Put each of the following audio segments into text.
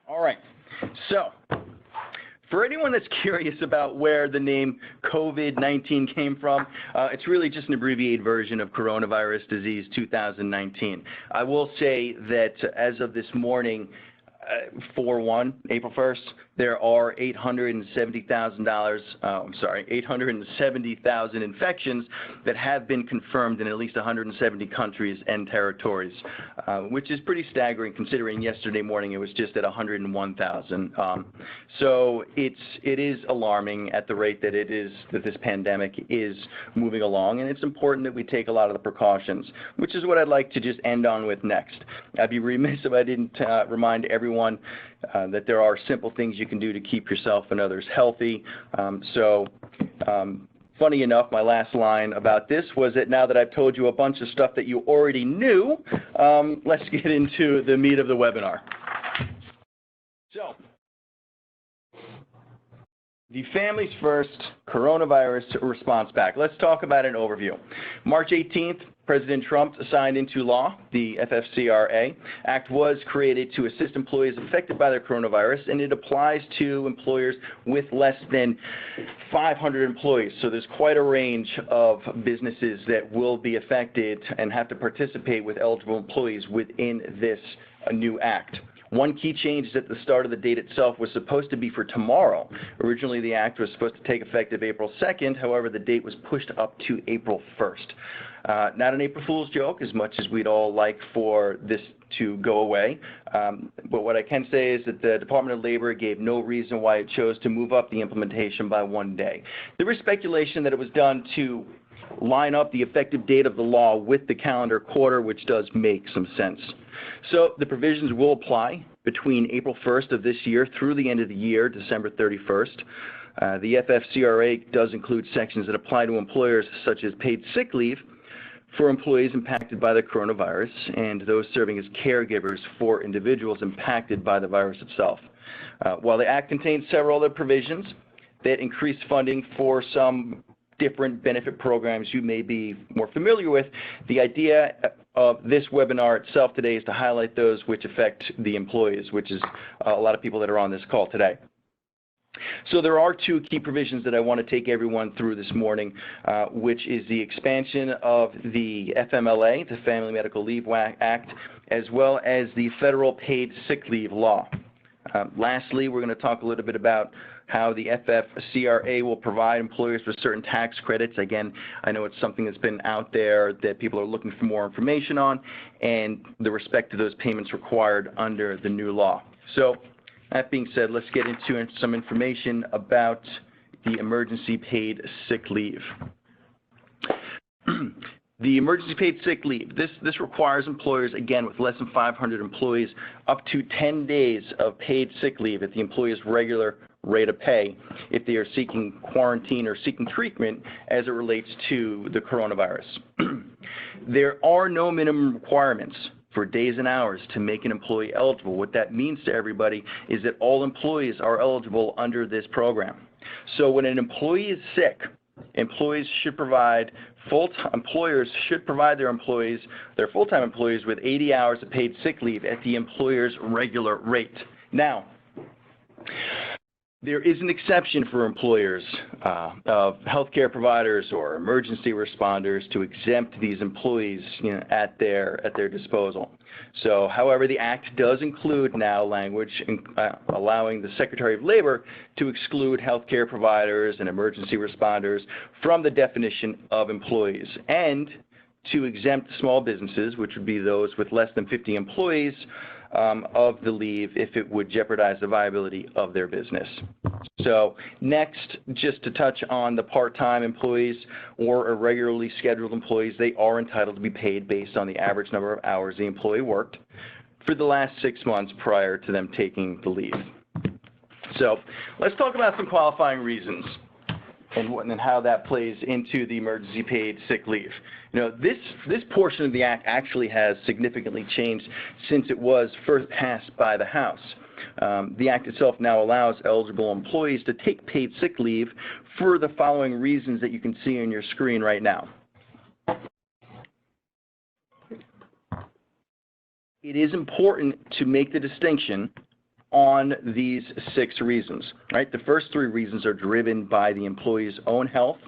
All right. So, for anyone that's curious about where the name COVID-19 came from, it's really just an abbreviated version of coronavirus disease 2019. I will say that as of this morning, April 1st, there are 870,000 infections that have been confirmed in at least 170 countries and territories, which is pretty staggering considering yesterday morning it was just at 101,000. So it is alarming at the rate that this pandemic is moving along, and it's important that we take a lot of the precautions, which is what I'd like to just end on with next. I'd be remiss if I didn't remind everyone that there are simple things you can do to keep yourself and others healthy. Funny enough, my last line about this was that now that I've told you a bunch of stuff that you already knew, let's get into the meat of the webinar. So, the Families First Coronavirus Response Pack. Let's talk about an overview. March 18th, President Trump signed into law the FFCRA. Act was created to assist employees affected by the coronavirus, and it applies to employers with less than 500 employees. So there's quite a range of businesses that will be affected and have to participate with eligible employees within this new act. One key change is at the start of the date itself was supposed to be for tomorrow. Originally, the act was supposed to take effective April 2nd. However, the date was pushed up to April 1st. Not an April Fool's joke, as much as we'd all like for this to go away. But what I can say is that the Department of Labor gave no reason why it chose to move up the implementation by 1 day. There was speculation that it was done to line up the effective date of the law with the calendar quarter, which does make some sense. So the provisions will apply between April 1st of this year through the end of the year, December 31st. The FFCRA does include sections that apply to employers such as paid sick leave for employees impacted by the coronavirus and those serving as caregivers for individuals impacted by the virus itself. While the Act contains several other provisions that increase funding for some different benefit programs you may be more familiar with, the idea of this webinar itself today is to highlight those which affect the employees, which is a lot of people that are on this call today. So there are two key provisions that I want to take everyone through this morning, which is the expansion of the FMLA, the Family Medical Leave Act, as well as the Federal Paid Sick Leave Law. Lastly, we're going to talk a little bit about how the FFCRA will provide employers with certain tax credits. Again, I know it's something that's been out there that people are looking for more information on, and the respect to those payments required under the new law. So, that being said, let's get into some information about the emergency paid sick leave. The emergency paid sick leave, this requires employers, again, with less than 500 employees, up to 10 days of paid sick leave at the employee's regular rate of pay if they are seeking quarantine or seeking treatment as it relates to the coronavirus. There are no minimum requirements for days and hours to make an employee eligible. What that means to everybody is that all employees are eligible under this program. So when an employee is sick, employers should provide their full-time employees with 80 hours of paid sick leave at the employer's regular rate. Now, there is an exception for employers of healthcare providers or emergency responders to exempt these employees, at their disposal. So, however, the Act does include now language allowing the Secretary of Labor to exclude healthcare providers and emergency responders from the definition of employees, and to exempt small businesses, which would be those with less than 50 employees, of the leave if it would jeopardize the viability of their business. So next, just to touch on the part-time employees or irregularly scheduled employees, they are entitled to be paid based on the average number of hours the employee worked for the last 6 months prior to them taking the leave. So let's talk about some qualifying reasons and how that plays into the emergency paid sick leave. This portion of the Act actually has significantly changed since it was first passed by the House. The Act itself now allows eligible employees to take paid sick leave for the following reasons that you can see on your screen right now. It is important to make the distinction on these 6 reasons, right? The first 3 reasons are driven by the employee's own health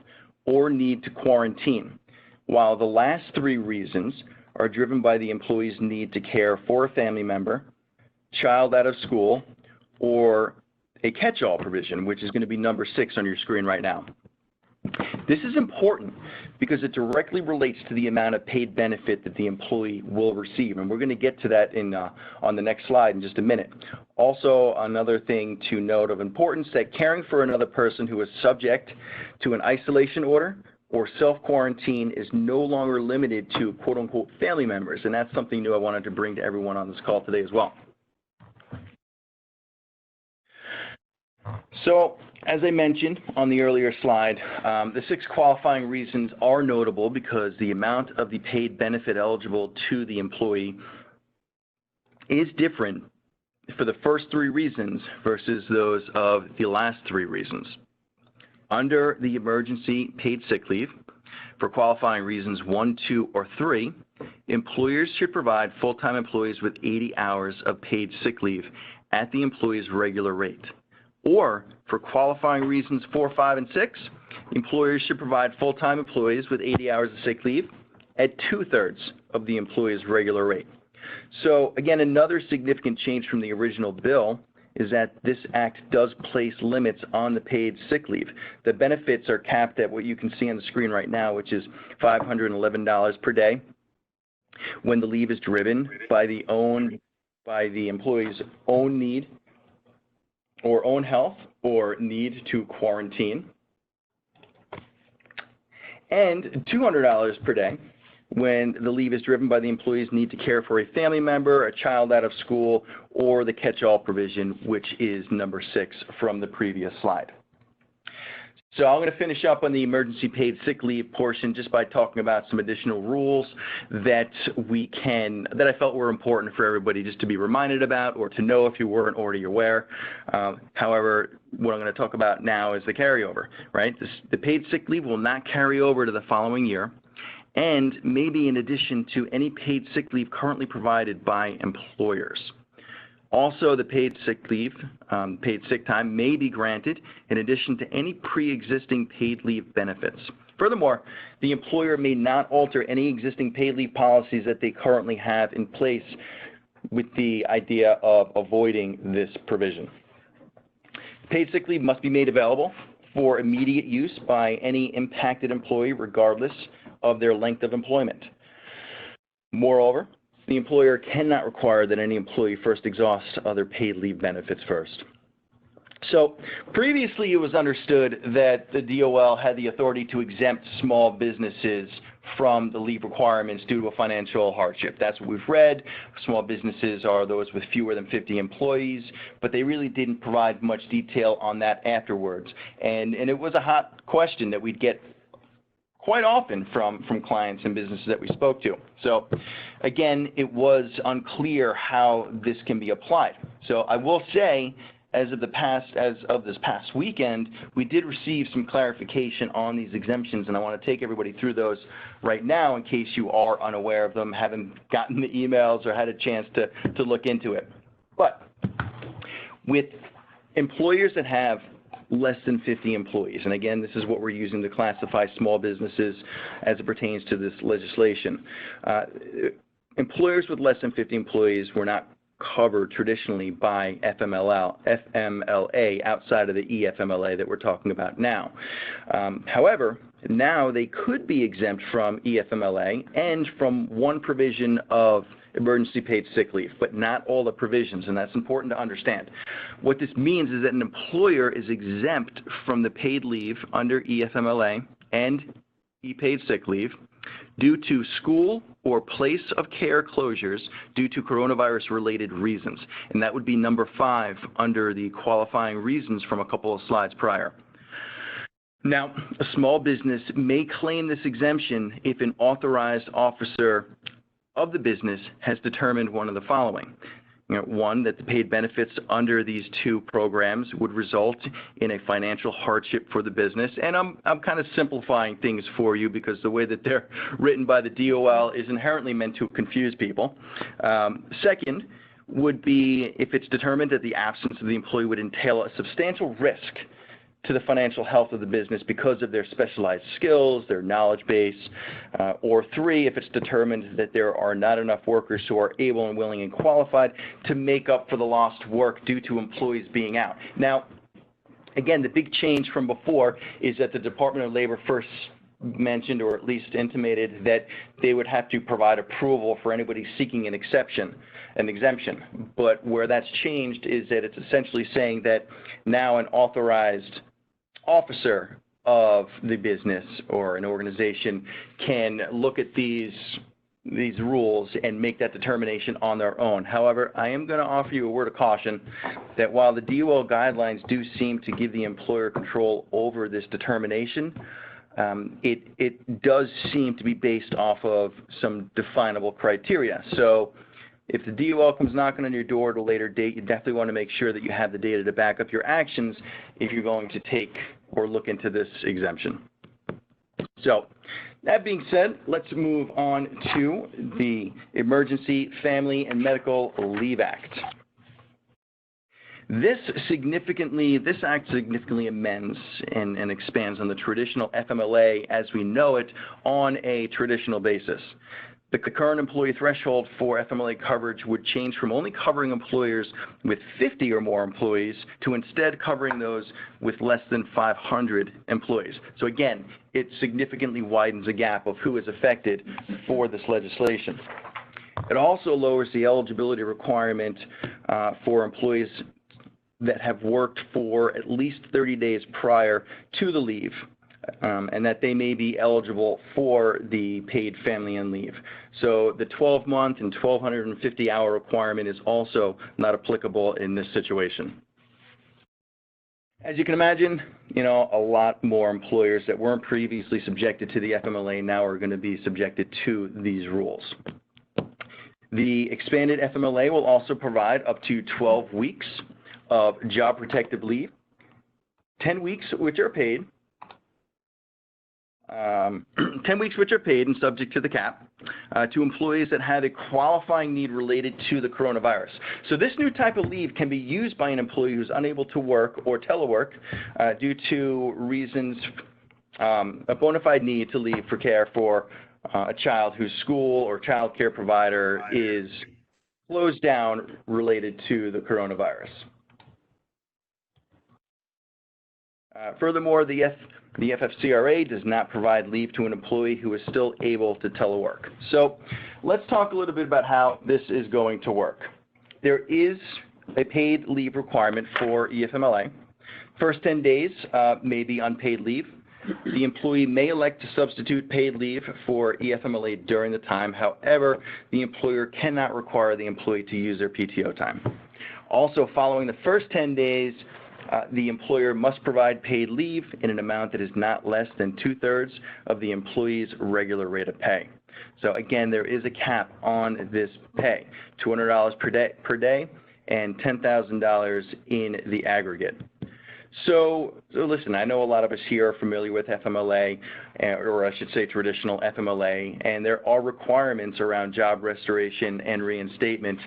or need to quarantine, while the last 3 reasons are driven by the employee's need to care for a family member, child out of school, or a catch-all provision, which is going to be number 6 on your screen right now. This is important because it directly relates to the amount of paid benefit that the employee will receive, and we're going to get to that on the next slide in just a minute. Also, another thing to note of importance, that caring for another person who is subject to an isolation order or self-quarantine is no longer limited to quote-unquote family members, and that's something new I wanted to bring to everyone on this call today as well. So, as I mentioned on the earlier slide, the 6 qualifying reasons are notable because the amount of the paid benefit eligible to the employee is different for the first 3 reasons versus those of the last 3 reasons. Under the emergency paid sick leave, for qualifying reasons 1, 2, or 3, employers should provide full-time employees with 80 hours of paid sick leave at the employee's regular rate. Or, for qualifying reasons 4, 5, and 6, employers should provide full-time employees with 80 hours of sick leave at 2/3 of the employee's regular rate. So, again, another significant change from the original bill is that this act does place limits on the paid sick leave. The benefits are capped at what you can see on the screen right now, which is $511 per day when the leave is driven by the employee's own need or own health or need to quarantine, and $200 per day when the leave is driven by the employee's need to care for a family member, a child out of school, or the catch-all provision, which is number 6 from the previous slide. So I'm going to finish up on the emergency paid sick leave portion just by talking about some additional rules that I felt were important for everybody just to be reminded about or to know if you weren't already aware. However, what I'm going to talk about now is the carryover, right? The paid sick leave will not carry over to the following year, and maybe in addition to any paid sick leave currently provided by employers. Also, the paid sick leave, paid sick time may be granted in addition to any pre-existing paid leave benefits. Furthermore, the employer may not alter any existing paid leave policies that they currently have in place with the idea of avoiding this provision. Paid sick leave must be made available for immediate use by any impacted employee regardless of their length of employment. Moreover, the employer cannot require that any employee first exhaust other paid leave benefits first. So previously it was understood that the DOL had the authority to exempt small businesses from the leave requirements due to a financial hardship. That's what we've read. Small businesses are those with fewer than 50 employees, but they really didn't provide much detail on that afterwards. And it was a hot question that we'd get quite often from clients and businesses that we spoke to. So again, it was unclear how this can be applied. So I will say, as of this past weekend, we did receive some clarification on these exemptions, and I want to take everybody through those right now in case you are unaware of them, haven't gotten the emails or had a chance to look into it. But with employers that have less than 50 employees. And again, this is what we're using to classify small businesses as it pertains to this legislation. Employers with less than 50 employees were not covered traditionally by FMLA outside of the EFMLA that we're talking about now. However, now they could be exempt from EFMLA and from one provision of emergency paid sick leave, but not all the provisions, and that's important to understand. What this means is that an employer is exempt from the paid leave under EFMLA and e-paid sick leave due to school or place of care closures due to coronavirus-related reasons, and that would be number 5 under the qualifying reasons from a couple of slides prior. Now, a small business may claim this exemption if an authorized officer of the business has determined one of the following. One, that the paid benefits under these 2 programs would result in a financial hardship for the business. And I'm kind of simplifying things for you because the way that they're written by the DOL is inherently meant to confuse people. Second, would be if it's determined that the absence of the employee would entail a substantial risk to the financial health of the business because of their specialized skills, their knowledge base, or 3, if it's determined that there are not enough workers who are able and willing and qualified to make up for the lost work due to employees being out. Now, again, the big change from before is that the Department of Labor first mentioned, or at least intimated, that they would have to provide approval for anybody seeking an exemption. But where that's changed is that it's essentially saying that now an authorized officer of the business or an organization can look at these rules and make that determination on their own. However, I am going to offer you a word of caution that while the DOL guidelines do seem to give the employer control over this determination, it does seem to be based off of some definable criteria. So if the DOL comes knocking on your door at a later date, you definitely want to make sure that you have the data to back up your actions if you're going to take or look into this exemption. So that being said, let's move on to the Emergency Family and Medical Leave Act. This act significantly amends and expands on the traditional FMLA as we know it on a traditional basis. The current employee threshold for FMLA coverage would change from only covering employers with 50 or more employees to instead covering those with less than 500 employees. So again, it significantly widens the gap of who is affected for this legislation. It also lowers the eligibility requirement for employees that have worked for at least 30 days prior to the leave, and that they may be eligible for the paid family and leave. So the 12-month and 1,250-hour requirement is also not applicable in this situation. As you can imagine, a lot more employers that weren't previously subjected to the FMLA now are going to be subjected to these rules. The expanded FMLA will also provide up to 12 weeks of job protective leave, 10 weeks which are paid, 10 weeks which are paid and subject to the cap, to employees that have a qualifying need related to the coronavirus. So this new type of leave can be used by an employee who's unable to work or telework due to reasons, a bona fide need to leave for care for a child whose school or child care provider is closed down related to the coronavirus. Furthermore, the FFCRA does not provide leave to an employee who is still able to telework. So let's talk a little bit about how this is going to work. There is a paid leave requirement for EFMLA. First 10 days may be unpaid leave. The employee may elect to substitute paid leave for EFMLA during the time. However, the employer cannot require the employee to use their PTO time. Also, following the first 10 days, the employer must provide paid leave in an amount that is not less than 2/3 of the employee's regular rate of pay. So again, there is a cap on this pay, $200 per day and $10,000 in the aggregate. So listen, I know a lot of us here are familiar with FMLA, or I should say traditional FMLA, and there are requirements around job restoration and reinstatement.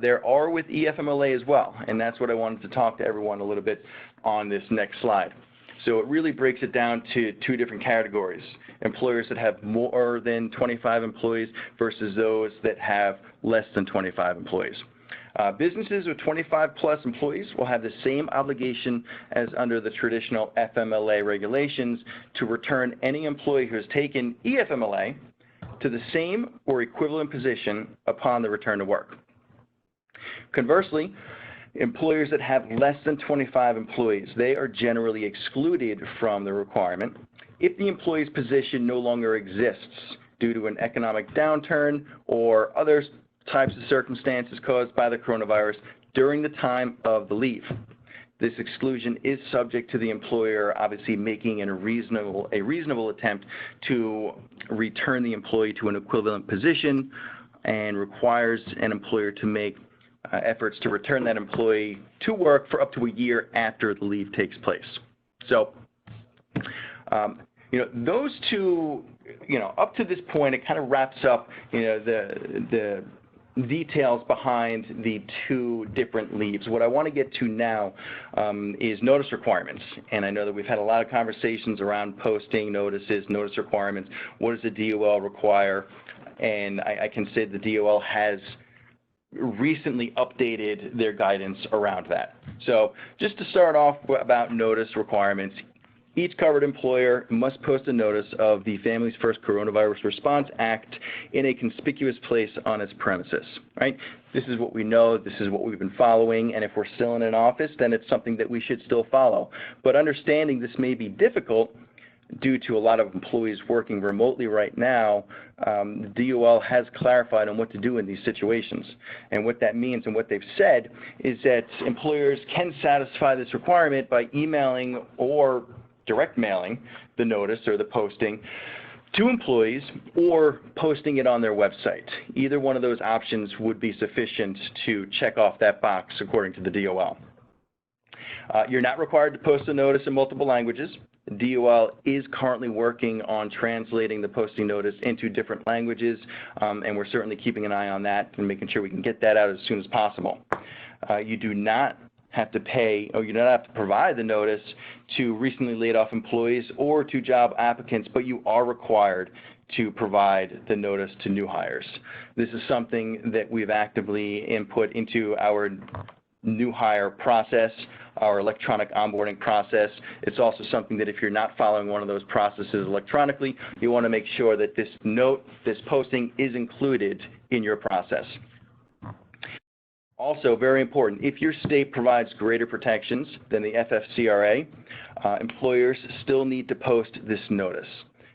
There are with EFMLA as well, and that's what I wanted to talk to everyone a little bit on this next slide. So it really breaks it down to 2 different categories: employers that have more than 25 employees versus those that have less than 25 employees. Businesses with 25+ employees will have the same obligation as under the traditional FMLA regulations to return any employee who has taken EFMLA to the same or equivalent position upon the return to work. Conversely, employers that have less than 25 employees, they are generally excluded from the requirement if the employee's position no longer exists due to an economic downturn or other types of circumstances caused by the coronavirus during the time of the leave. This exclusion is subject to the employer obviously making a reasonable attempt to return the employee to an equivalent position, and requires an employer to make efforts to return that employee to work for up to a year after the leave takes place. So, those two, up to this point, it kind of wraps up, the details behind the two different leaves. What I want to get to now is notice requirements. And I know that we've had a lot of conversations around posting notices, notice requirements. What does the DOL require? And I can say the DOL has recently updated their guidance around that. So just to start off about notice requirements, each covered employer must post a notice of the Families First Coronavirus Response Act in a conspicuous place on its premises, right? This is what we know, this is what we've been following, and if we're still in an office, then it's something that we should still follow. But understanding this may be difficult due to a lot of employees working remotely right now, the DOL has clarified on what to do in these situations. And what that means and what they've said is that employers can satisfy this requirement by emailing or direct mailing the notice or the posting to employees or posting it on their website. Either one of those options would be sufficient to check off that box according to the DOL. You're not required to post a notice in multiple languages. The DOL is currently working on translating the posting notice into different languages, and we're certainly keeping an eye on that and making sure we can get that out as soon as possible. You do not have to pay, or you don't have to provide the notice to recently laid off employees or to job applicants, but you are required to provide the notice to new hires. This is something that we've actively input into our new hire process, our electronic onboarding process. It's also something that if you're not following one of those processes electronically, you want to make sure that this note, this posting is included in your process. Also, very important, if your state provides greater protections than the FFCRA, employers still need to post this notice.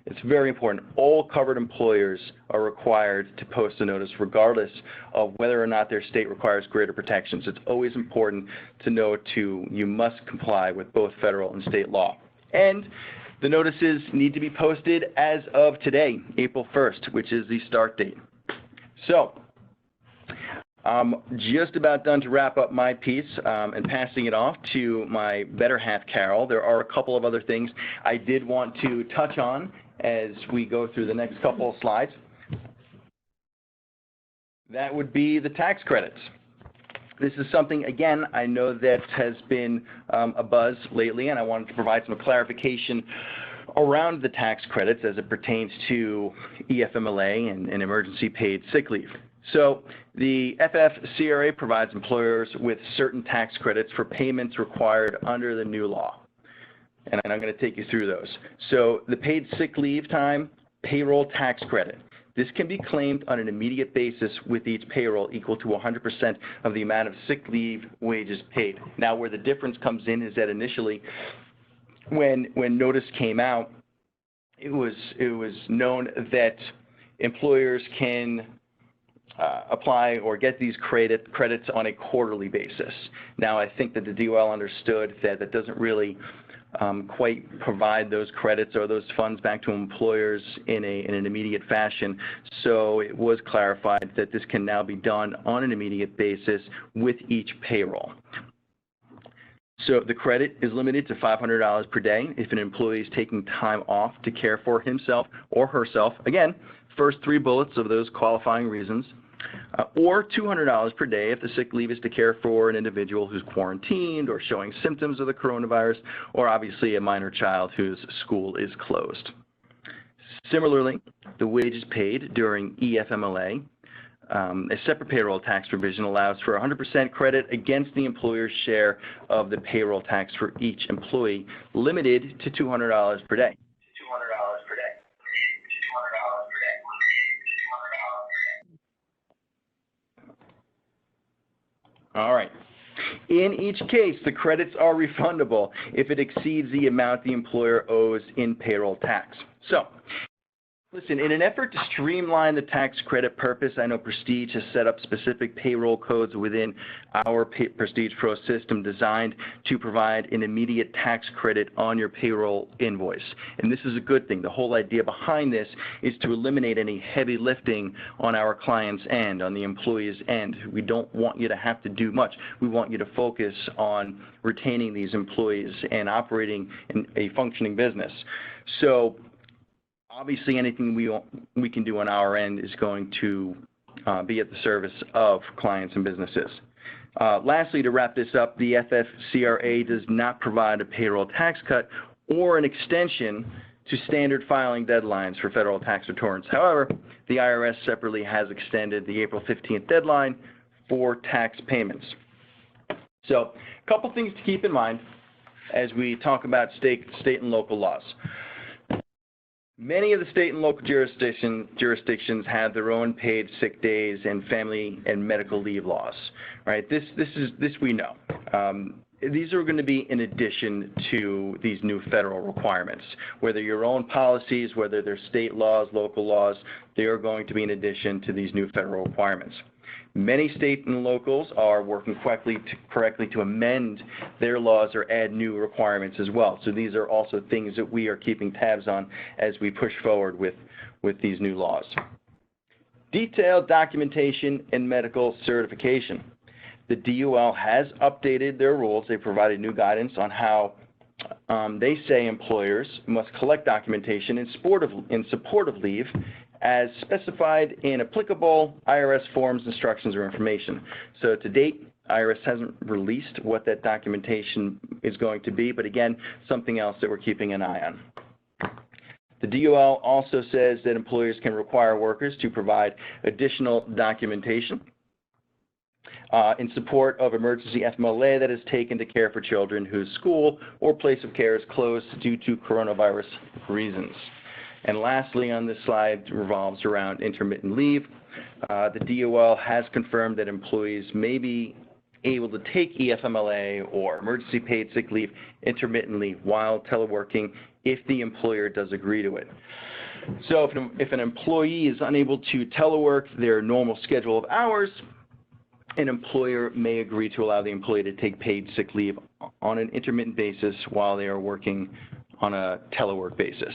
It's very important. All covered employers are required to post a notice regardless of whether or not their state requires greater protections. It's always important to know you must comply with both federal and state law. And the notices need to be posted as of today, April 1st, which is the start date. So, I'm just about done to wrap up my piece and passing it off to my better half, Carol. There are a couple of other things I did want to touch on as we go through the next couple of slides. That would be the tax credits. This is something, again, I know that has been a buzz lately, and I wanted to provide some clarification around the tax credits as it pertains to EFMLA and emergency paid sick leave. So the FFCRA provides employers with certain tax credits for payments required under the new law. And I'm going to take you through those. So the paid sick leave time payroll tax credit. This can be claimed on an immediate basis with each payroll equal to 100% of the amount of sick leave wages paid. Now, where the difference comes in is that initially when notice came out, it was known that employers can apply or get these credits on a quarterly basis. Now, I think that the DOL understood that that doesn't really quite provide those credits or those funds back to employers in an immediate fashion. So it was clarified that this can now be done on an immediate basis with each payroll. So the credit is limited to $500 per day if an employee is taking time off to care for himself or herself. Again, first three bullets of those qualifying reasons. Or $200 per day if the sick leave is to care for an individual who's quarantined or showing symptoms of the coronavirus, or obviously a minor child whose school is closed. Similarly, the wages paid during EFMLA, a separate payroll tax provision allows for 100% credit against the employer's share of the payroll tax for each employee, limited to $200 per day. All right. In each case, the credits are refundable if it exceeds the amount the employer owes in payroll tax. So, listen, in an effort to streamline the tax credit purpose, I know Prestige has set up specific payroll codes within our Prestige Pro system designed to provide an immediate tax credit on your payroll invoice. And this is a good thing. The whole idea behind this is to eliminate any heavy lifting on our client's end, on the employee's end. We don't want you to have to do much. We want you to focus on retaining these employees and operating in a functioning business. So, obviously, anything we can do on our end is going to be at the service of clients and businesses. Lastly, to wrap this up, the FFCRA does not provide a payroll tax cut or an extension to standard filing deadlines for federal tax returns. However, the IRS separately has extended the April 15th deadline for tax payments. So, a couple things to keep in mind as we talk about state and local laws. Many of the state and local jurisdictions have their own paid sick days and family and medical leave laws, right? This we know. These are going to be in addition to these new federal requirements. Whether your own policies, whether they're state laws, local laws, they are going to be in addition to these new federal requirements. Many state and locals are working correctly to amend their laws or add new requirements as well. So these are also things that we are keeping tabs on as we push forward with these new laws. Detailed documentation and medical certification. The DOL has updated their rules. They provided new guidance on how they say employers must collect documentation in support of leave as specified in applicable IRS forms, instructions, or information. So to date, IRS hasn't released what that documentation is going to be, but again, something else that we're keeping an eye on. The DOL also says that employers can require workers to provide additional documentation in support of emergency FMLA that is taken to care for children whose school or place of care is closed due to coronavirus reasons. And lastly on this slide revolves around intermittent leave. The DOL has confirmed that employees may be able to take EFMLA or emergency paid sick leave intermittently while teleworking if the employer does agree to it. So if an employee is unable to telework their normal schedule of hours, an employer may agree to allow the employee to take paid sick leave on an intermittent basis while they are working on a telework basis.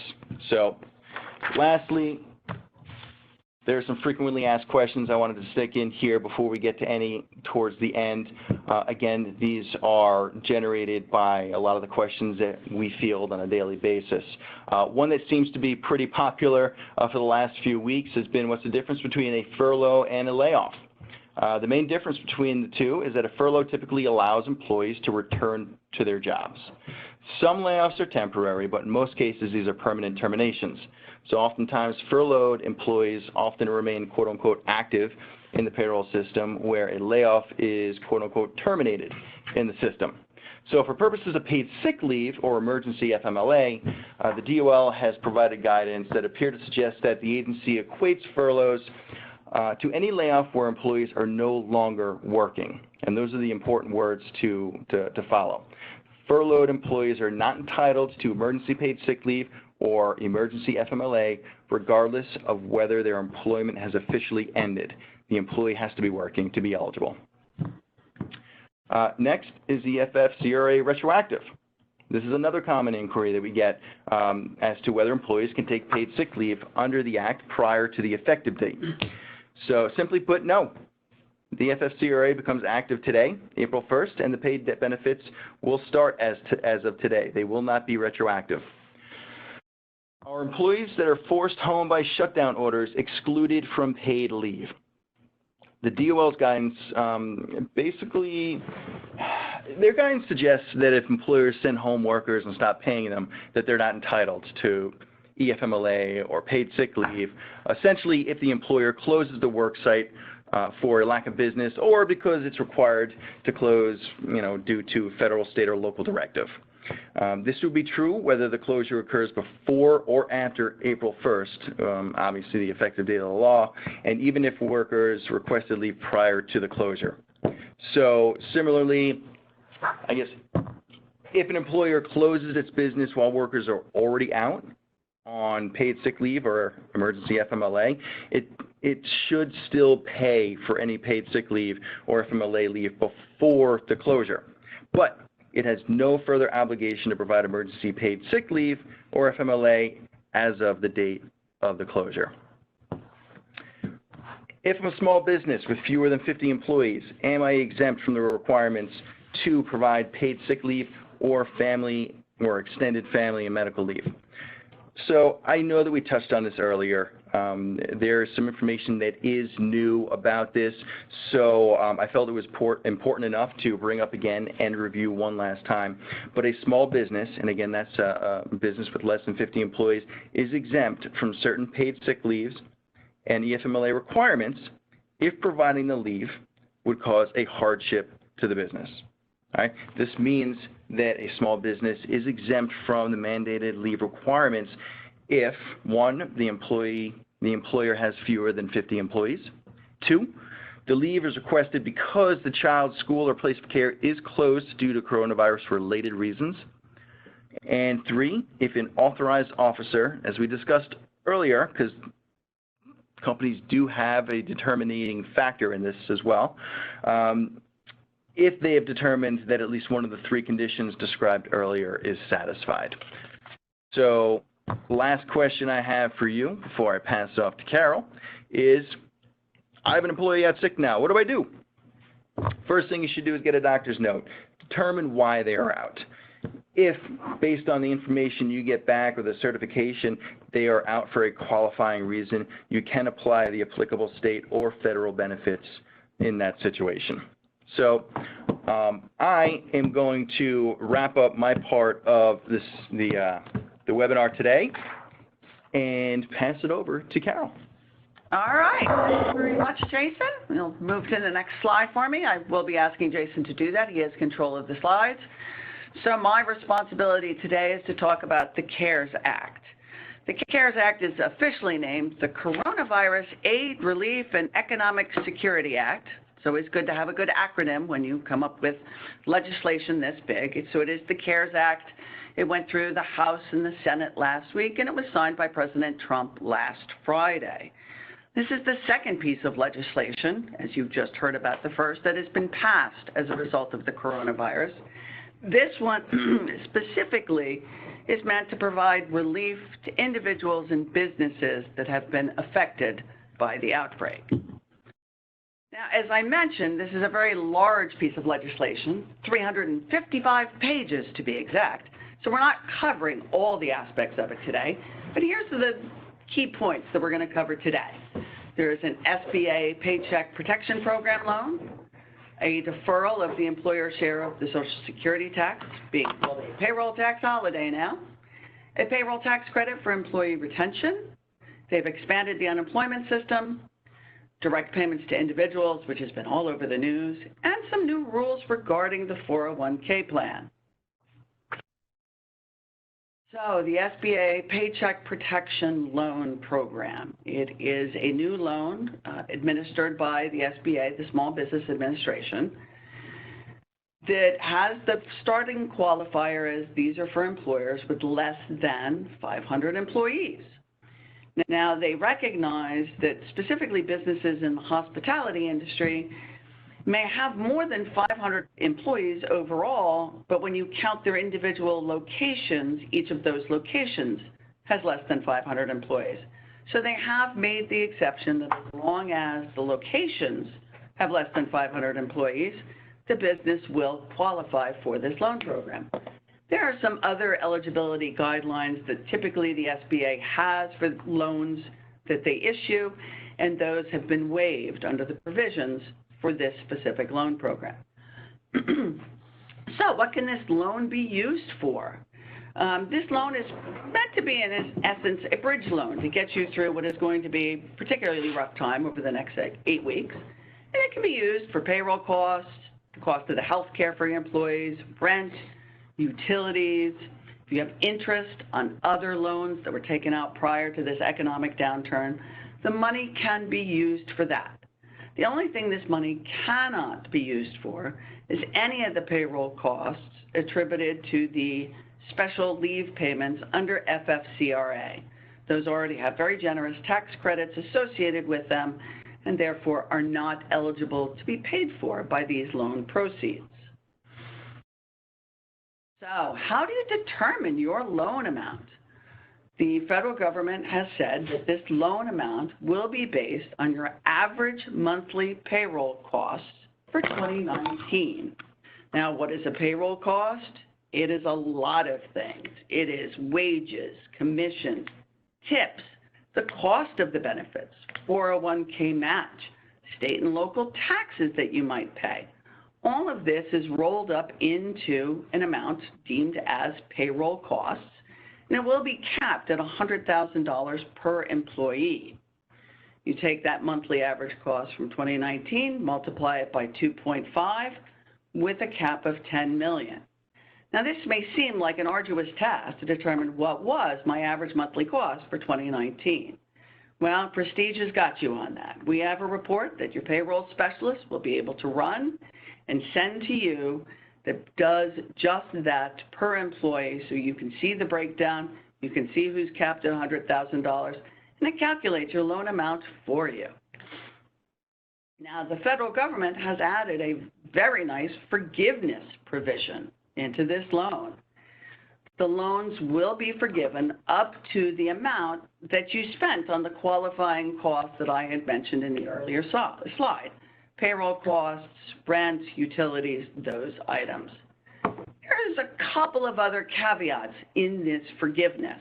So lastly, there are some frequently asked questions I wanted to stick in here before we get to any towards the end. Again, these are generated by a lot of the questions that we field on a daily basis. One that seems to be pretty popular for the last few weeks has been, what's the difference between a furlough and a layoff? The main difference between the two is that a furlough typically allows employees to return to their jobs. Some layoffs are temporary, but in most cases these are permanent terminations. So oftentimes furloughed employees often remain quote-unquote active in the payroll system, where a layoff is quote-unquote terminated in the system. So for purposes of paid sick leave or emergency FMLA, the DOL has provided guidance that appear to suggest that the agency equates furloughs to any layoff where employees are no longer working. And those are the important words to follow. Furloughed employees are not entitled to emergency paid sick leave or emergency FMLA, regardless of whether their employment has officially ended. The employee has to be working to be eligible. Next is the FFCRA retroactive. This is another common inquiry that we get as to whether employees can take paid sick leave under the Act prior to the effective date. So simply put, no. The FFCRA becomes active today, April 1st, and the paid benefits will start as of today. They will not be retroactive. Are employees that are forced home by shutdown orders excluded from paid leave? The DOL's guidance, basically, their guidance suggests that if employers send home workers and stop paying them, that they're not entitled to EFMLA or paid sick leave. Essentially, if the employer closes the work site for a lack of business or because it's required to close, due to federal, state, or local directive. This would be true whether the closure occurs before or after April 1st, obviously the effective date of the law, and even if workers requested leave prior to the closure. So similarly, I guess, if an employer closes its business while workers are already out on paid sick leave or emergency FMLA, it should still pay for any paid sick leave or FMLA leave before the closure. But it has no further obligation to provide emergency paid sick leave or FMLA as of the date of the closure. If I'm a small business with fewer than 50 employees, am I exempt from the requirements to provide paid sick leave or family or extended family and medical leave? So I know that we touched on this earlier, There's some information that is new about this, so I felt it was important enough to bring up again and review one last time. But a small business, and again that's a business with less than 50 employees, is exempt from certain paid sick leaves and EFMLA requirements if providing the leave would cause a hardship to the business. All right? This means that a small business is exempt from the mandated leave requirements if, one, the employer has fewer than 50 employees, two, the leave is requested because the child's school or place of care is closed due to coronavirus-related reasons, and three, if an authorized officer, as we discussed earlier, because companies do have a determining factor in this as well, if they have determined that at least one of the three conditions described earlier is satisfied. So, last question I have for you before I pass off to Carol is, I have an employee out sick now. What do I do? First thing you should do is get a doctor's note. Determine why they are out. If, based on the information you get back or the certification, they are out for a qualifying reason, you can apply the applicable state or federal benefits in that situation. So I am going to wrap up my part of this, the webinar today and pass it over to Carol. All right, thank you very much, Jason. We'll move to the next slide for me. I will be asking Jason to do that. He has control of the slides. So my responsibility today is to talk about the CARES Act. The CARES Act is officially named the Coronavirus Aid, Relief, and Economic Security Act. So it's good to have a good acronym when you come up with legislation this big. So it is the CARES Act. It went through the House and the Senate last week, and it was signed by President Trump last Friday. This is the second piece of legislation, as you've just heard about the first, that has been passed as a result of the coronavirus. This one specifically is meant to provide relief to individuals and businesses that have been affected by the outbreak. Now, as I mentioned, this is a very large piece of legislation, 355 pages to be exact. So we're not covering all the aspects of it today, but here's the key points that we're going to cover today. There is an SBA Paycheck Protection Program loan, a deferral of the employer share of the Social Security tax, being called a payroll tax holiday now, a payroll tax credit for employee retention. They've expanded the unemployment system, direct payments to individuals, which has been all over the news, and some new rules regarding the 401k plan. So the SBA Paycheck Protection Loan Program. It is a new loan administered by the SBA, the Small Business Administration, that has the starting qualifier as these are for employers with less than 500 employees. Now, they recognize that specifically businesses in the hospitality industry may have more than 500 employees overall, but when you count their individual locations, each of those locations has less than 500 employees. So they have made the exception that as long as the locations have less than 500 employees, the business will qualify for this loan program. There are some other eligibility guidelines that typically the SBA has for loans that they issue, and those have been waived under the provisions for this specific loan program. So what can this loan be used for? This loan is meant to be, in essence, a bridge loan to get you through what is going to be a particularly rough time over the next 8 weeks. And it can be used for payroll costs, the cost of the health care for your employees, rent, utilities. If you have interest on other loans that were taken out prior to this economic downturn, the money can be used for that. The only thing this money cannot be used for is any of the payroll costs attributed to the special leave payments under FFCRA. Those already have very generous tax credits associated with them and therefore are not eligible to be paid for by these loan proceeds. So how do you determine your loan amount? The federal government has said that this loan amount will be based on your average monthly payroll costs for 2019. Now, what is a payroll cost? It is a lot of things. It is wages, commissions, tips, the cost of the benefits, 401k match, state and local taxes that you might pay. All of this is rolled up into an amount deemed as payroll costs, and it will be capped at $100,000 per employee. You take that monthly average cost from 2019, multiply it by 2.5 with a cap of $10 million. Now, this may seem like an arduous task to determine what was my average monthly cost for 2019. Well, Prestige has got you on that. We have a report that your payroll specialist will be able to run and send to you that does just that per employee, so you can see the breakdown, you can see who's capped at $100,000, and it calculates your loan amount for you. Now, the federal government has added a very nice forgiveness provision into this loan. The loans will be forgiven up to the amount that you spent on the qualifying costs that I had mentioned in the earlier slide. Payroll costs, rent, utilities, those items. There's a couple of other caveats in this forgiveness.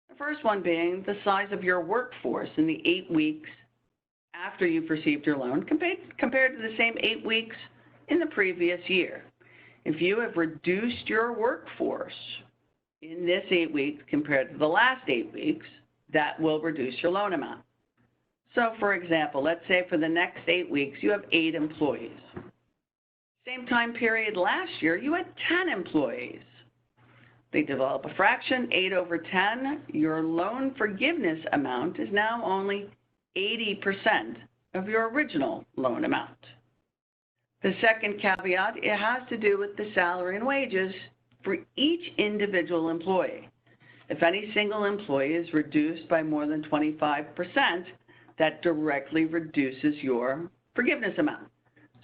The first one being the size of your workforce in the 8 weeks after you've received your loan compared to the same 8 weeks in the previous year. If you have reduced your workforce in this 8 weeks compared to the last 8 weeks, that will reduce your loan amount. So, for example, let's say for the next 8 weeks, you have 8 employees. Same time period last year, you had 10 employees. They develop a fraction, 8 over 10. Your loan forgiveness amount is now only 80% of your original loan amount. The second caveat, it has to do with the salary and wages for each individual employee. If any single employee is reduced by more than 25%, that directly reduces your forgiveness amount.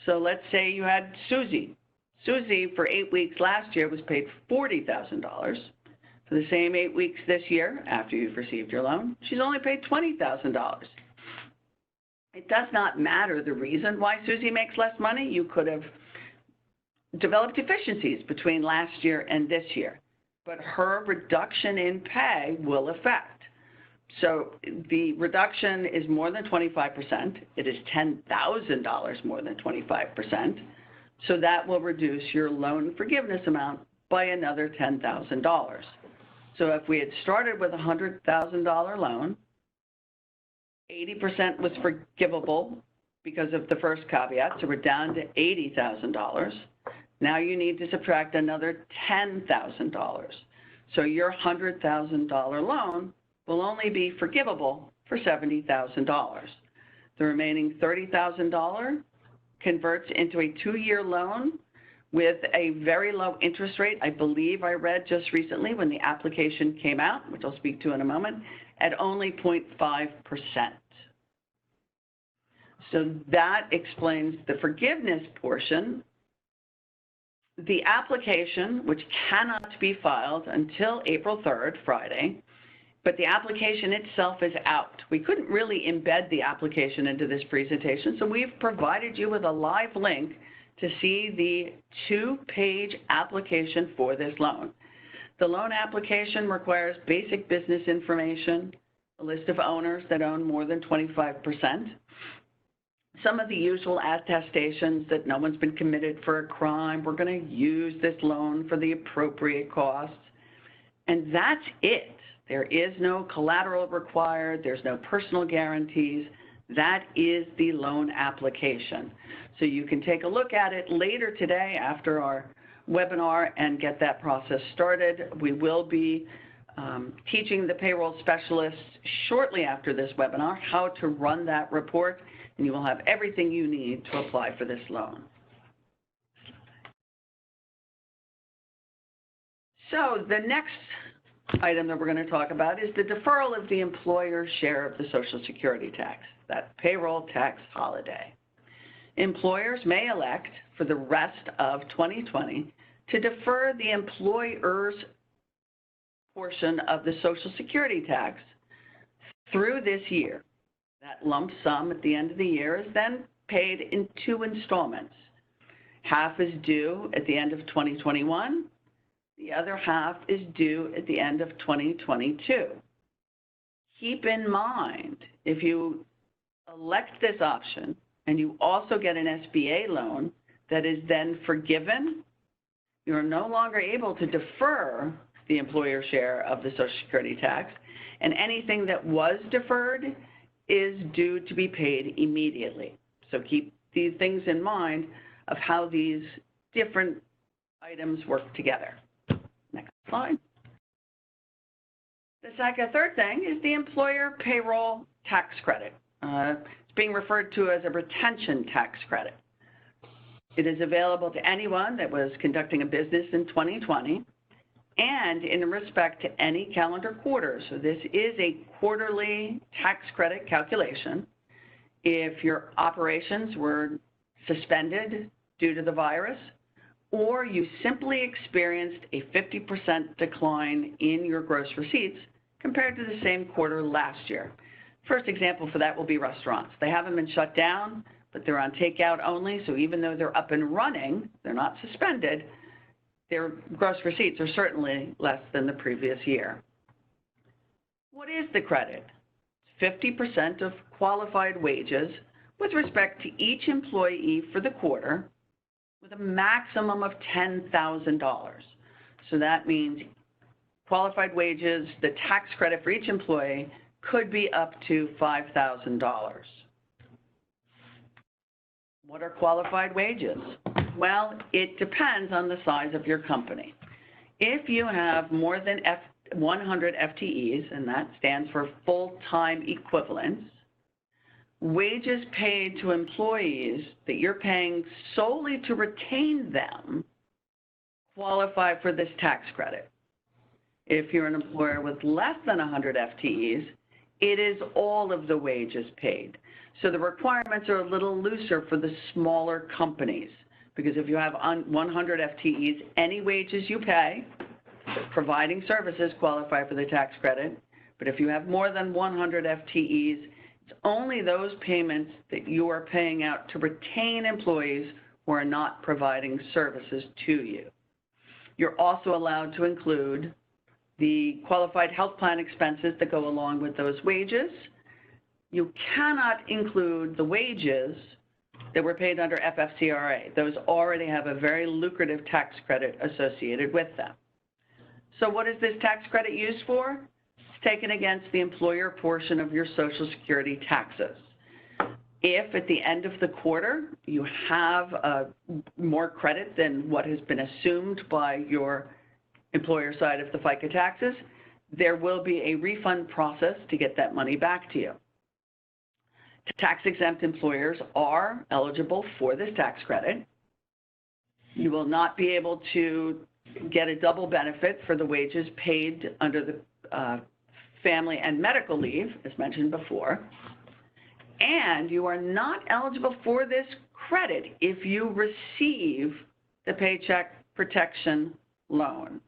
So let's say you had Susie. Susie, for 8 weeks last year, was paid $40,000. For the same 8 weeks this year, after you've received your loan, she's only paid $20,000. It does not matter the reason why Susie makes less money. You could have developed efficiencies between last year and this year, but her reduction in pay will affect. So the reduction is more than 25%. It is $10,000 more than 25%. So that will reduce your loan forgiveness amount by another $10,000. So if we had started with a $100,000 loan, 80% was forgivable because of the first caveat, so we're down to $80,000. Now you need to subtract another $10,000. So your $100,000 loan will only be forgivable for $70,000. The remaining $30,000 converts into a 2-year loan with a very low interest rate. I believe I read just recently when the application came out, which I'll speak to in a moment, at only 0.5%. So that explains the forgiveness portion. The application, which cannot be filed until April 3rd, Friday, but the application itself is out. We couldn't really embed the application into this presentation, so we've provided you with a live link to see the 2-page application for this loan. The loan application requires basic business information, a list of owners that own more than 25%, some of the usual attestations that no one's been committed for a crime, we're going to use this loan for the appropriate costs, and that's it. There is no collateral required, there's no personal guarantees. That is the loan application. So you can take a look at it later today after our webinar and get that process started. We will be teaching the payroll specialists shortly after this webinar how to run that report, and you will have everything you need to apply for this loan. So the next item that we're going to talk about is the deferral of the employer's share of the Social Security tax, that payroll tax holiday. Employers may elect for the rest of 2020 to defer the employer's portion of the Social Security tax through this year. That lump sum at the end of the year is then paid in 2 installments. Half is due at the end of 2021. The other half is due at the end of 2022. keep in mind, if you elect this option and you also get an SBA loan that is then forgiven, you're no longer able to defer the employer share of the Social Security tax, and anything that was deferred is due to be paid immediately. So keep these things in mind of how these different items work together. Next slide. The third thing is the employer payroll tax credit. It's being referred to as a retention tax credit. It is available to anyone that was conducting a business in 2020 and in respect to any calendar quarter. So this is a quarterly tax credit calculation. If your operations were suspended due to the virus, or you simply experienced a 50% decline in your gross receipts compared to the same quarter last year. First example for that will be restaurants. They haven't been shut down, but they're on takeout only, so even though they're up and running, they're not suspended, their gross receipts are certainly less than the previous year. What is the credit? 50% of qualified wages with respect to each employee for the quarter with a maximum of $10,000. So that means qualified wages, the tax credit for each employee could be up to $5,000. What are qualified wages? Well, it depends on the size of your company. If you have more than 100 FTEs, and that stands for full-time equivalents, wages paid to employees that you're paying solely to retain them qualify for this tax credit. If you're an employer with less than 100 FTEs, it is all of the wages paid. So the requirements are a little looser for the smaller companies, because if you have 100 FTEs, any wages you pay providing services qualify for the tax credit. But if you have more than 100 FTEs, it's only those payments that you are paying out to retain employees who are not providing services to you. You're also allowed to include the qualified health plan expenses that go along with those wages. You cannot include the wages that were paid under FFCRA. Those already have a very lucrative tax credit associated with them. So what is this tax credit used for? It's taken against the employer portion of your Social Security taxes. If at the end of the quarter you have more credit than what has been assumed by your employer side of the FICA taxes, there will be a refund process to get that money back to you. Tax-exempt employers are eligible for this tax credit. You will not be able to get a double benefit for the wages paid under the family and medical leave, as mentioned before. And you are not eligible for this credit if you receive the Paycheck Protection Loan.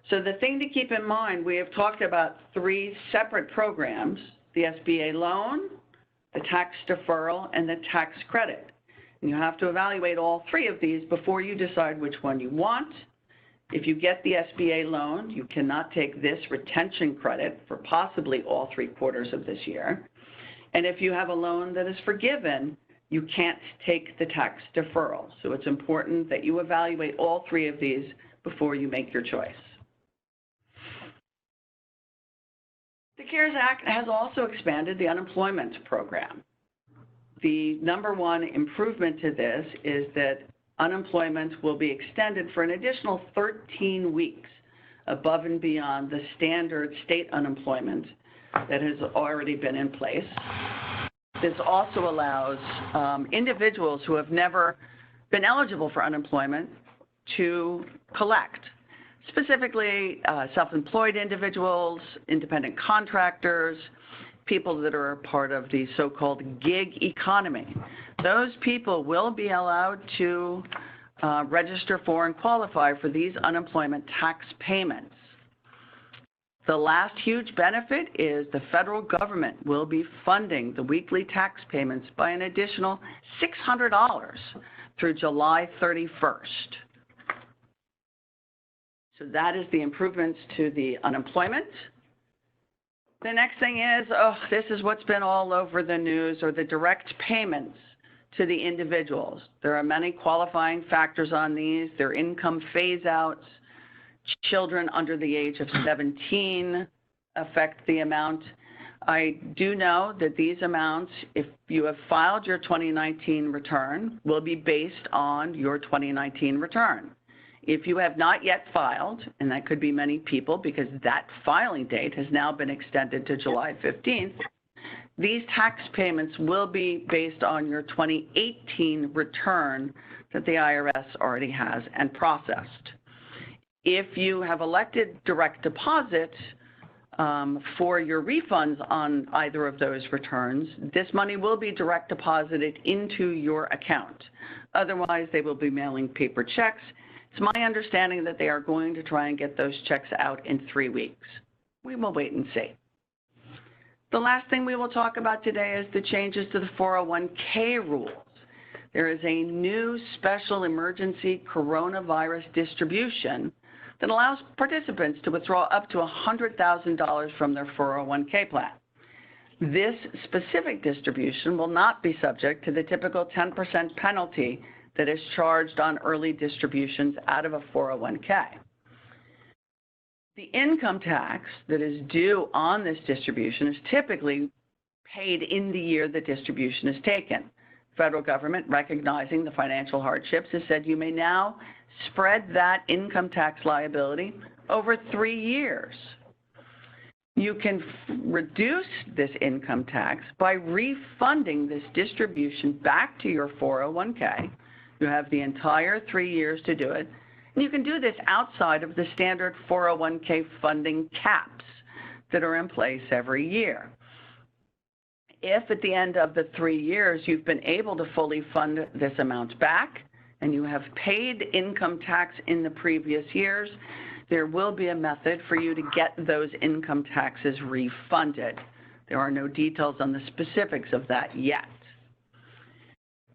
So the thing to keep in mind, we have talked about 3 separate programs: the SBA loan, the tax deferral, and the tax credit. And you have to evaluate all 3 of these before you decide which one you want. If you get the SBA loan, you cannot take this retention credit for possibly all 3 quarters of this year. And if you have a loan that is forgiven, you can't take the tax deferral. So it's important that you evaluate all 3 of these before you make your choice. The CARES Act has also expanded the unemployment program. The #1 improvement to this is that unemployment will be extended for an additional 13 weeks above and beyond the standard state unemployment that has already been in place. This also allows individuals who have never been eligible for unemployment to collect. Specifically, self-employed individuals, independent contractors, people that are a part of the so-called gig economy. Those people will be allowed to register for and qualify for these unemployment tax payments. The last huge benefit is the federal government will be funding the weekly tax payments by an additional $600 through July 31st. So that is the improvements to the unemployment. The next thing is, this is what's been all over the news, or the direct payments to the individuals. There are many qualifying factors on these. Their income phase outs. Children under the age of 17 affect the amount. I do know that these amounts, if you have filed your 2019 return, will be based on your 2019 return. If you have not yet filed, and that could be many people because that filing date has now been extended to July 15th, these tax payments will be based on your 2018 return that the IRS already has and processed. If you have elected direct deposit for your refunds on either of those returns, this money will be direct deposited into your account. Otherwise, they will be mailing paper checks. It's my understanding that they are going to try and get those checks out in 3 weeks. We will wait and see. The last thing we will talk about today is the changes to the 401k rules. There is a new special emergency coronavirus distribution that allows participants to withdraw up to $100,000 from their 401k plan. This specific distribution will not be subject to the typical 10% penalty that is charged on early distributions out of a 401k. The income tax that is due on this distribution is typically paid in the year the distribution is taken. Federal government, recognizing the financial hardships, has said you may now spread that income tax liability over 3 years. You can reduce this income tax by refunding this distribution back to your 401k. You have the entire 3 years to do it. And you can do this outside of the standard 401k funding caps that are in place every year. If at the end of the 3 years you've been able to fully fund this amount back and you have paid income tax in the previous years, there will be a method for you to get those income taxes refunded. There are no details on the specifics of that yet.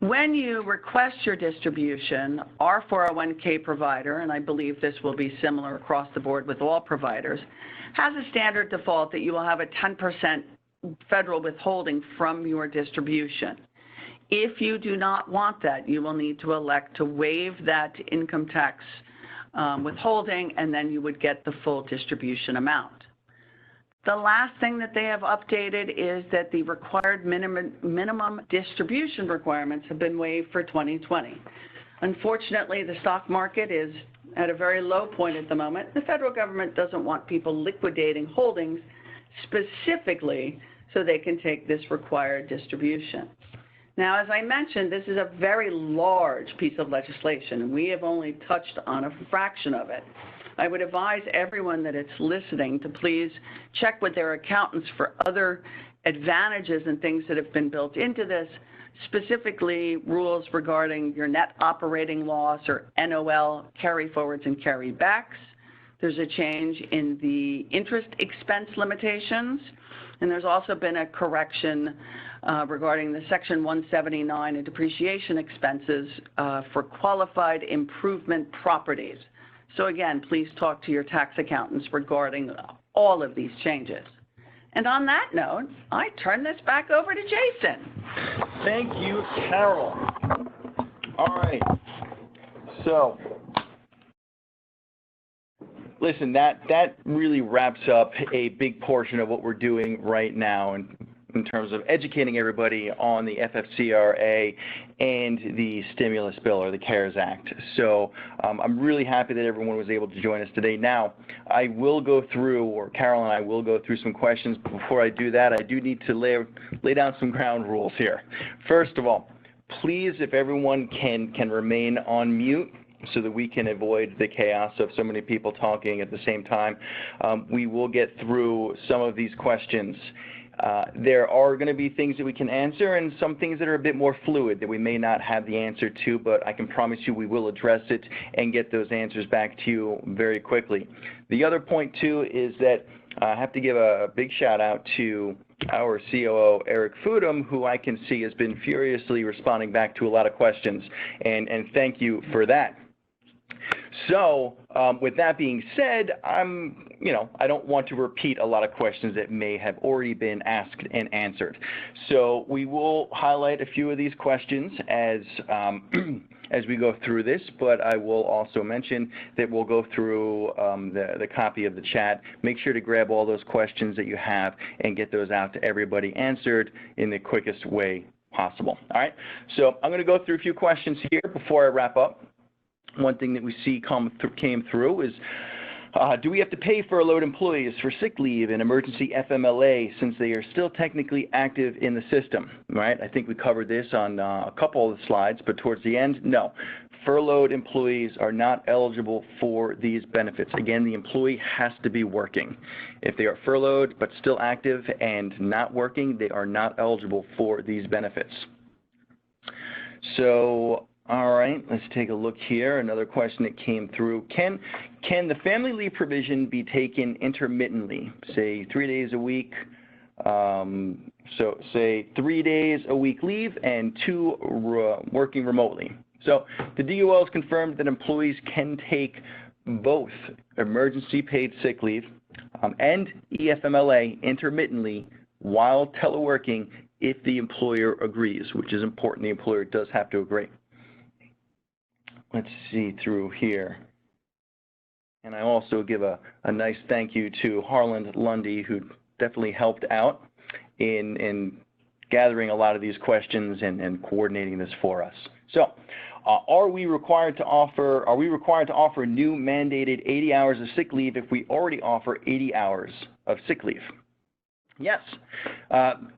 When you request your distribution, our 401k provider, and I believe this will be similar across the board with all providers, has a standard default that you will have a 10% federal withholding from your distribution. If you do not want that, you will need to elect to waive that income tax withholding, and then you would get the full distribution amount. The last thing that they have updated is that the required minimum distribution requirements have been waived for 2020. Unfortunately, the stock market is at a very low point at the moment. The federal government doesn't want people liquidating holdings specifically so they can take this required distribution. Now, as I mentioned, this is a very large piece of legislation, and we have only touched on a fraction of it. I would advise everyone that it's listening to please check with their accountants for other advantages and things that have been built into this, specifically rules regarding your net operating loss or NOL carry forwards and carry backs. There's a change in the interest expense limitations, and there's also been a correction regarding the Section 179 and depreciation expenses for qualified improvement properties. So again, please talk to your tax accountants regarding all of these changes. And on that note, I turn this back over to Jason. Thank you, Carol. All right. So, listen, that really wraps up a big portion of what we're doing right now in terms of educating everybody on the FFCRA and the stimulus bill, or the CARES Act. So I'm really happy that everyone was able to join us today. Now, I will go through, or Carol and I will go through some questions. But before I do that, I do need to lay down some ground rules here. First of all, please, if everyone can remain on mute, so that we can avoid the chaos of so many people talking at the same time, we will get through some of these questions. There are going to be things that we can answer and some things that are a bit more fluid that we may not have the answer to, but I can promise you we will address it and get those answers back to you very quickly. The other point, too, is that I have to give a big shout out to our COO, Eric Fudum, who I can see has been furiously responding back to a lot of questions, and thank you for that. So with that being said, I don't want to repeat a lot of questions that may have already been asked and answered. So we will highlight a few of these questions as we go through this, but I will also mention that we'll go through the copy of the chat. Make sure to grab all those questions that you have and get those out to everybody answered in the quickest way possible. All right, so I'm going to go through a few questions here before I wrap up. One thing that we see came through is, do we have to pay furloughed employees for sick leave and emergency FMLA since they are still technically active in the system, right? I think we covered this on a couple of the slides, but towards the end, no. Furloughed employees are not eligible for these benefits. Again, the employee has to be working. If they are furloughed but still active and not working, they are not eligible for these benefits. So, all right, let's take a look here. Another question that came through. Can the family leave provision be taken intermittently, say 3 days a week? So say 3 days a week leave and 2 working remotely. So the DOL has confirmed that employees can take both emergency paid sick leave and EFMLA intermittently while teleworking if the employer agrees, which is important. The employer does have to agree. Let's see through here. And I also give a nice thank you to Harland Lundy, who definitely helped out in gathering a lot of these questions and coordinating this for us. So, are we required to offer new mandated 80 hours of sick leave if we already offer 80 hours of sick leave? Yes.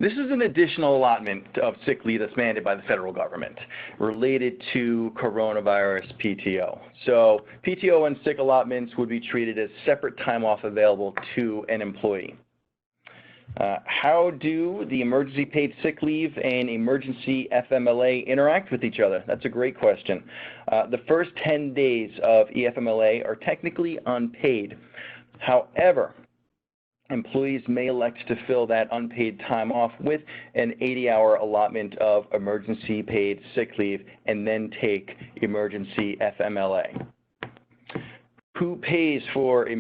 This is an additional allotment of sick leave that's mandated by the federal government related to coronavirus PTO. So PTO and sick allotments would be treated as separate time off available to an employee. How do the emergency paid sick leave and emergency FMLA interact with each other? That's a great question. The first 10 days of EFMLA are technically unpaid. However, employees may elect to fill that unpaid time off with an 80-hour allotment of emergency paid sick leave and then take emergency FMLA. Who pays for the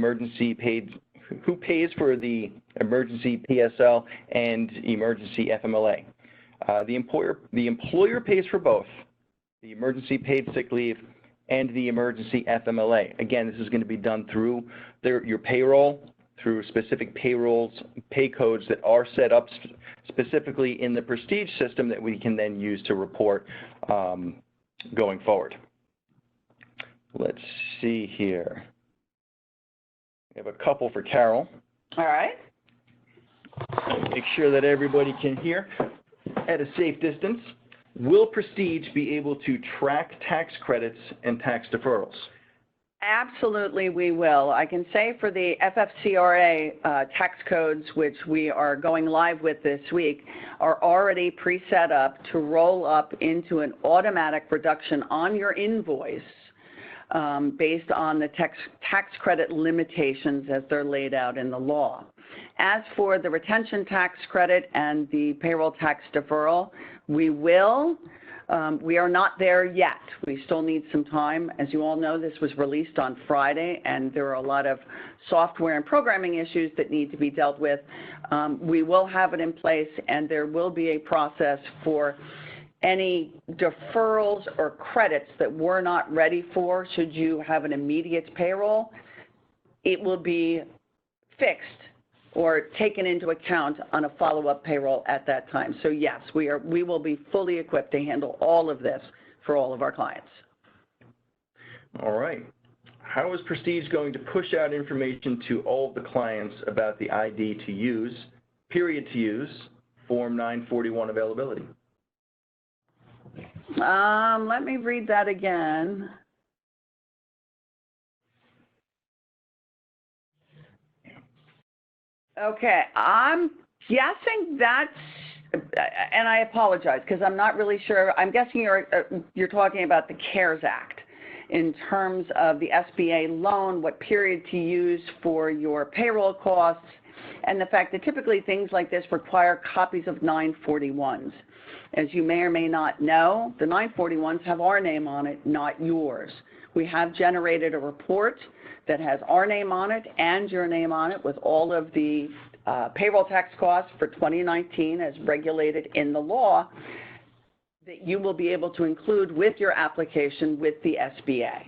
emergency PSL and emergency FMLA? The employer pays for both the emergency paid sick leave and the emergency FMLA. Again, this is going to be done through your payroll, through specific pay codes that are set up specifically in the Prestige system that we can then use to report going forward. Let's see here. We have a couple for Carol. All right. Make sure that everybody can hear at a safe distance. Will Prestige be able to track tax credits and tax deferrals? Absolutely, we will. I can say for the FFCRA tax codes, which we are going live with this week, are already pre-set up to roll up into an automatic reduction on your invoice based on the tax credit limitations as they're laid out in the law. As for the retention tax credit and the payroll tax deferral, we will. We are not there yet. We still need some time. As you all know, this was released on Friday, and there are a lot of software and programming issues that need to be dealt with. We will have it in place, and there will be a process for any deferrals or credits that we're not ready for. Should you have an immediate payroll, it will be fixed or taken into account on a follow-up payroll at that time. So yes, we will be fully equipped to handle all of this for all of our clients. All right. How is Prestige going to push out information to all of the clients about the ID to use, period to use, Form 941 availability? Let me read that again. Okay, I'm guessing that's, and I apologize because I'm not really sure. I'm guessing you're talking about the CARES Act in terms of the SBA loan, what period to use for your payroll costs, and the fact that typically things like this require copies of 941s. As you may or may not know, the 941s have our name on it, not yours. We have generated a report that has our name on it and your name on it with all of the payroll tax costs for 2019 as regulated in the law that you will be able to include with your application with the SBA.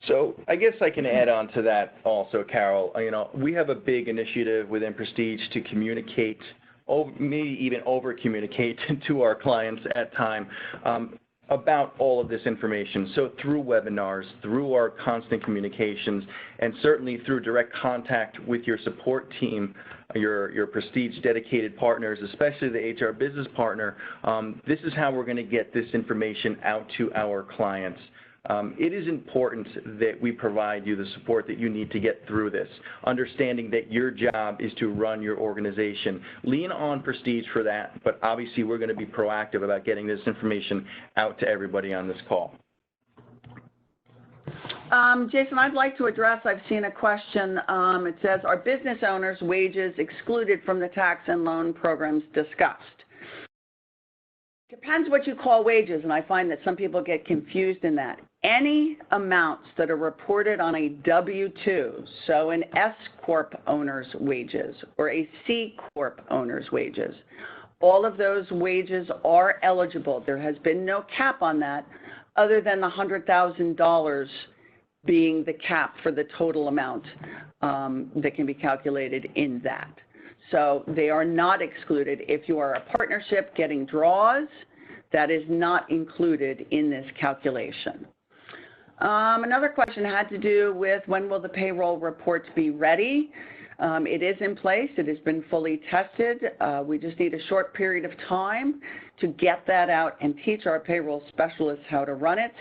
So I guess I can add on to that also, Carol. You know, we have a big initiative within Prestige to communicate, maybe even over-communicate to our clients at time about all of this information. So through webinars, through our constant communications, and certainly through direct contact with your support team, your Prestige dedicated partners, especially the HR business partner, this is how we're going to get this information out to our clients. It is important that we provide you the support that you need to get through this, understanding that your job is to run your organization. Lean on Prestige for that, but obviously we're going to be proactive about getting this information out to everybody on this call. Jason, I'd like to address, I've seen a question, it says, are business owners' wages excluded from the tax and loan programs discussed? Depends what you call wages, and I find that some people get confused in that. Any amounts that are reported on a W-2, so an S-Corp owner's wages or a C-Corp owner's wages, all of those wages are eligible. There has been no cap on that other than the $100,000 being the cap for the total amount that can be calculated in that. So they are not excluded. If you are a partnership getting draws, that is not included in this calculation. Another question had to do with when will the payroll reports be ready? It is in place. It has been fully tested. We just need a short period of time to get that out and teach our payroll specialists how to run it.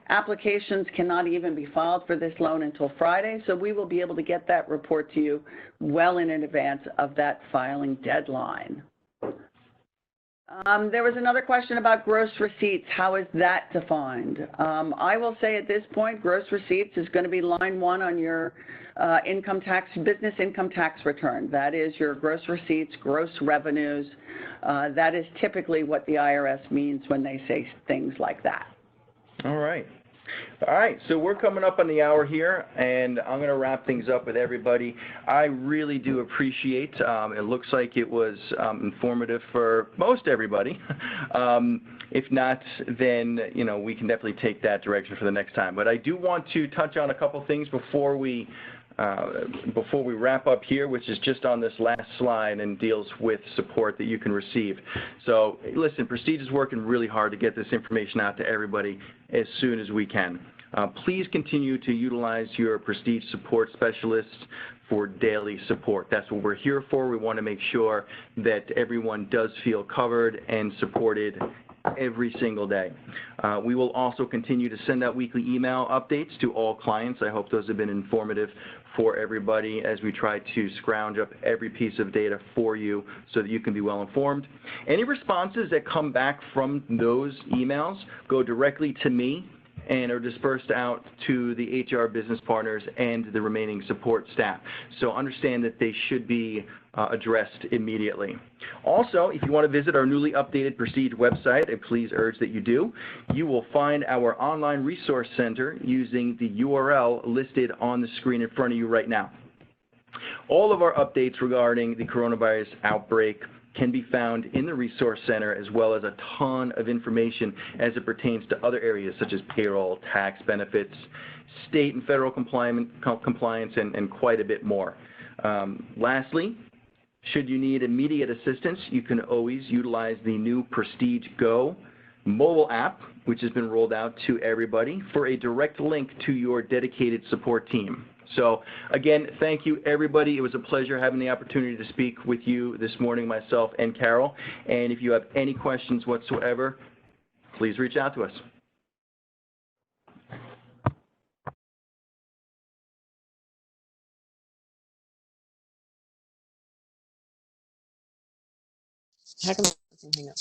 Applications cannot even be filed for this loan until Friday, so we will be able to get that report to you well in advance of that filing deadline. There was another question about gross receipts. How is that defined? I will say at this point, gross receipts is going to be line 1 on your business income tax return. That is your gross receipts, gross revenues. That is typically what the IRS means when they say things like that. All right. All right, so we're coming up on the hour here, and I'm going to wrap things up with everybody. I really do appreciate, it looks like it was informative for most everybody. If not, then, you know, we can definitely take that direction for the next time. But I do want to touch on a couple things before we wrap up here, which is just on this last slide and deals with support that you can receive. So listen, Prestige is working really hard to get this information out to everybody as soon as we can. Please continue to utilize your Prestige support specialists for daily support. That's what we're here for. We want to make sure that everyone does feel covered and supported every single day. We will also continue to send out weekly email updates to all clients. I hope those have been informative for everybody as we try to scrounge up every piece of data for you so that you can be well informed. Any responses that come back from those emails go directly to me and are dispersed out to the HR business partners and the remaining support staff. So understand that they should be addressed immediately. Also, if you want to visit our newly updated Prestige website, and please urge that you do, you will find our online resource center using the URL listed on the screen in front of you right now. All of our updates regarding the coronavirus outbreak can be found in the Resource Center, as well as a ton of information as it pertains to other areas such as payroll, tax benefits, state and federal compliance, and quite a bit more. Lastly, should you need immediate assistance, you can always utilize the new Prestige Go mobile app, which has been rolled out to everybody, for a direct link to your dedicated support team. So again, thank you everybody. It was a pleasure having the opportunity to speak with you this morning, myself and Carol. And if you have any questions whatsoever, please reach out to us. How come I can hang up?